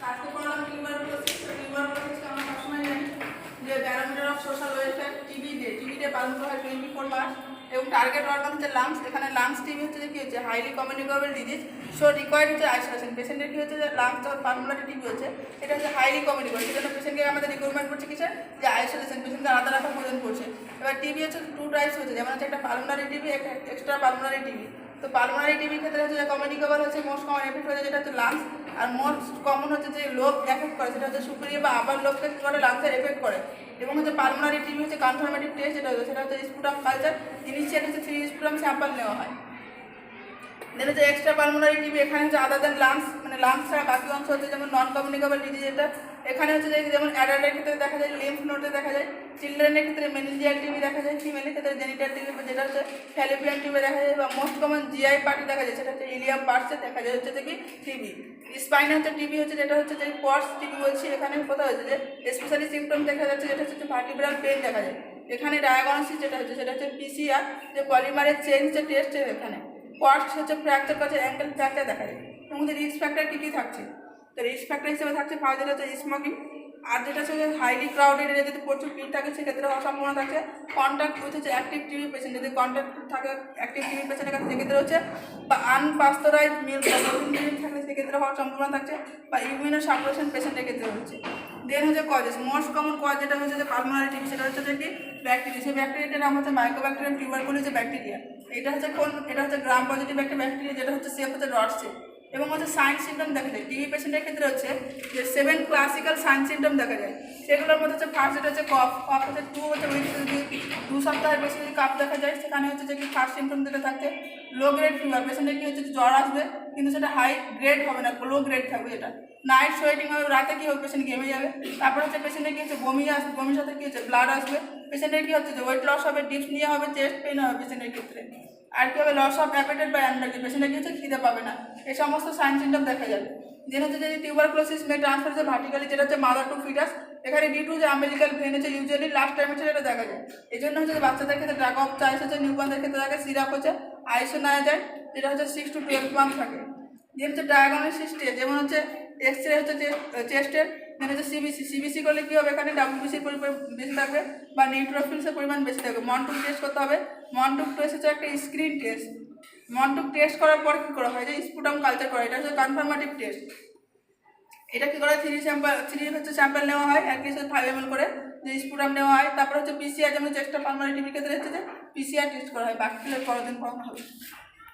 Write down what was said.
আজকে পড়লাম টিউবারকুলোসিস। টিউবারকুলোসিসকে আমরা সবসময় জানি যে ব্যারোমিটার অফ সোশ্যাল ওয়েলফেয়ার টিবিতে পালন করা হয় 24 মার্চ এবং টার্গেট অর্গান হচ্ছে লাংস। এখানে লাংস টিবি হচ্ছে যে কী হচ্ছে highly communicable disease, so required হচ্ছে আইসোলেশন। পেশেন্টের কী হচ্ছে যে লাংস যখন পালমোনারি টিবি হচ্ছে এটা হচ্ছে হাইলি কমিউনিকেবল, সেই জন্য পেশেন্টকে আমাদের রিকোয়ারমেন্ট করছে কিসের যে আইসোলেশন, পেশেন্টকে আলাদা রাখা প্রয়োজন করছে। এবার টিবি হচ্ছে টু টাইপস হচ্ছে, যেমন হচ্ছে একটা পালমোনারি টিবি, একটা এক্সট্রা পালমোনারি টিবি। তো পালমোনারি টিবির ক্ষেত্রে হচ্ছে যে কমিউনিকেবল হচ্ছে মোস্ট কমন এফেক্ট হচ্ছে যেটা হচ্ছে লাংস, আর মোস্ট কমন হচ্ছে যে লোব এফেক্ট করে সেটা হচ্ছে সুপিরিয়র বা আপার লোবকে করে লাংসের এফেক্ট করে। এবং হচ্ছে পালমোনারি টিবি হচ্ছে কনফার্মেটিভ টেস্ট যেটা হচ্ছে সেটা হচ্ছে স্পুটাম কালচার, ইনিশিয়াল হচ্ছে 3 স্পুটাম স্যাম্পল নেওয়া হয়। দেন হচ্ছে এক্সট্রা পালমোনারি টিবি, এখানে হচ্ছে আদার দেন লাংস, মানে লাংস ছাড়া বাকি অংশ হচ্ছে যেমন নন কমিউনিকেবল ডিজিজ। এটা এখানে হচ্ছে যেমন অ্যাডাল্টের ক্ষেত্রে দেখা যায় লিম্ফ নোডে দেখা যায়, চিলড্রেনের ক্ষেত্রে মেনিনজিয়াল টিবি দেখা যায়, ফিমেলের ক্ষেত্রে জেনিটাল টিবি যেটা হচ্ছে ফ্যালোপিয়ান টিবি দেখা যায়, বা মোস্ট কমন জিআই পার্টি দেখা যায় সেটা হচ্ছে ইলিয়াম পার্টসে দেখা যায় হচ্ছে যে কি টিবি। স্পাইনে হচ্ছে টিবি হচ্ছে যেটা হচ্ছে যে পটস টিবি বলছি, এখানে কোথাও হচ্ছে যে স্পেশালি সিমটম দেখা যাচ্ছে যেটা হচ্ছে ভার্টিব্রাল পেন দেখা যায়। এখানে ডায়াগনোসিস যেটা হচ্ছে সেটা হচ্ছে পিসিআর, যে পলিমারের চেঞ্জ যে টেস্টের এখানে কোয়ার্টস হচ্ছে ফ্র্যাকচার করছে, অ্যাঙ্কেল ফ্র্যাকচার দেখা যায়। এবং যে রিস্ক ফ্যাক্টর কী কী থাকছে, তো রিস্ক ফ্যাক্টর হিসেবে থাকছে ফার্স্ট যেটা হচ্ছে স্মোকিং, আর যেটা হচ্ছে হাইলি ক্রাউডেড এরিয়া যদি প্রচুর ভিড় থাকে সেক্ষেত্রে হওয়ার সম্ভাবনা থাকছে কন্ট্যাক্ট উইথ হচ্ছে অ্যাক্টিভ টিবি পেশেন্ট, যদি কন্ট্যাক্ট থাকে অ্যাক্টিভ টিবি পেশেন্টের কাছে সেক্ষেত্রে হচ্ছে, বা আনপাস্তরাইজ মিল্ক বা প্রোটিন মিল্ক থাকলে সেক্ষেত্রে হওয়ার সম্ভাবনা থাকছে, বা ইমিউনো সাপ্রেশন পেশেন্টের ক্ষেত্রে হচ্ছে। দেন হচ্ছে কজেস, মোস্ট কমন কজ যেটা হচ্ছে যে পালমোনারি টিবি সেটা হচ্ছে যে কি ব্যাকটেরিয়া, সেই ব্যাকটেরিয়াটার নাম হচ্ছে মাইক্রোব্যাকটেরিয়াম টিউবারকুলোসিস ব্যাকটেরিয়া। এটা হচ্ছে এটা হচ্ছে গ্রাম পজিটিভ একটা ব্যাকটেরিয়া যেটা হচ্ছে সেফ হচ্ছে রড শেপ। এবং হচ্ছে সাইন সিমটম দেখা যায় টিবি পেশেন্টের ক্ষেত্রে হচ্ছে যে 7 ক্লাসিক্যাল সাইন সিমটম দেখা যায়। সেগুলোর মধ্যে হচ্ছে ফার্স্ট যেটা হচ্ছে কফ হচ্ছে 2 হচ্ছে যদি 2 সপ্তাহের বেশি যদি কাপ দেখা যায় সেখানে হচ্ছে যে কি ফার্স্ট সিমটম যেটা থাকছে লো গ্রেড ফিভার, পেশেন্টের কি হচ্ছে জ্বর আসবে কিন্তু সেটা হাই গ্রেড হবে না, লো গ্রেড থাকবে। এটা নাইট সোয়েটিং হবে, রাতে কী হবে পেশেন্ট ঘেমে যাবে। তারপর হচ্ছে পেশেন্টের কী হচ্ছে বমি আসবে, বমির সাথে কী হচ্ছে ব্লাড আসবে। পেশেন্টের কী হচ্ছে যে ওয়েট লস হবে, ডিপস নিয়ে হবে, চেস্ট পেন হবে পেশেন্টের ক্ষেত্রে। আর কী হবে লস অফ অ্যাপেটাইট বা অ্যানার্জি, পেশেন্টের কী হচ্ছে খিদে পাবে না। এই সমস্ত সাইন সিমটম দেখা যাবে। যেন হচ্ছে যে টিউবারকুলোসিস মে ট্রান্সফার হচ্ছে ভার্টিক্যালি, যেটা হচ্ছে মাদার টু ফিটাস। এখানে ডিউ টু যে আম্বিলিক্যাল ভেন হচ্ছে ইউজুয়ালি লাস্ট টাইম হচ্ছে এটা দেখা যায়। এই জন্য হচ্ছে বাচ্চাদের ক্ষেত্রে ড্রাগ অফ চয়েস হচ্ছে, নিউবর্নদের ক্ষেত্রে থাকে সিরাপ হচ্ছে আইসোনায়াজাইড, যেটা হচ্ছে 6 to 12 মান্থ থাকে। যে হচ্ছে ডায়াগনোসিস স্টেজ, যেমন হচ্ছে এক্স রে হচ্ছে চেস্টের, দেন হচ্ছে সিবিসি করলে কী হবে এখানে ডাব্লিউবিসির পরিমাণ বেশি থাকবে বা নিউট্রোফিলসের পরিমাণ বেশি থাকবে। মন্টুক টেস্ট করতে হবে, মন্টুক টেস্ট হচ্ছে একটা স্ক্রিন টেস্ট। মন্টুক টেস্ট করার পর কী করা হয় যে স্পুটাম কালচার করা, এটা হচ্ছে কনফার্মেটিভ টেস্ট। এটা কী করা হয় 3 হচ্ছে স্যাম্পল নেওয়া হয় 5 ml করে, যে স্পুটাম নেওয়া হয়। তারপর হচ্ছে পিসিআর, যেমন চেস্টা পালমোনারি টিবির ক্ষেত্রে হচ্ছে যে পিসিআর টেস্ট করা হয়, বাকিগুলো পরের দিন পড়ানো হবে।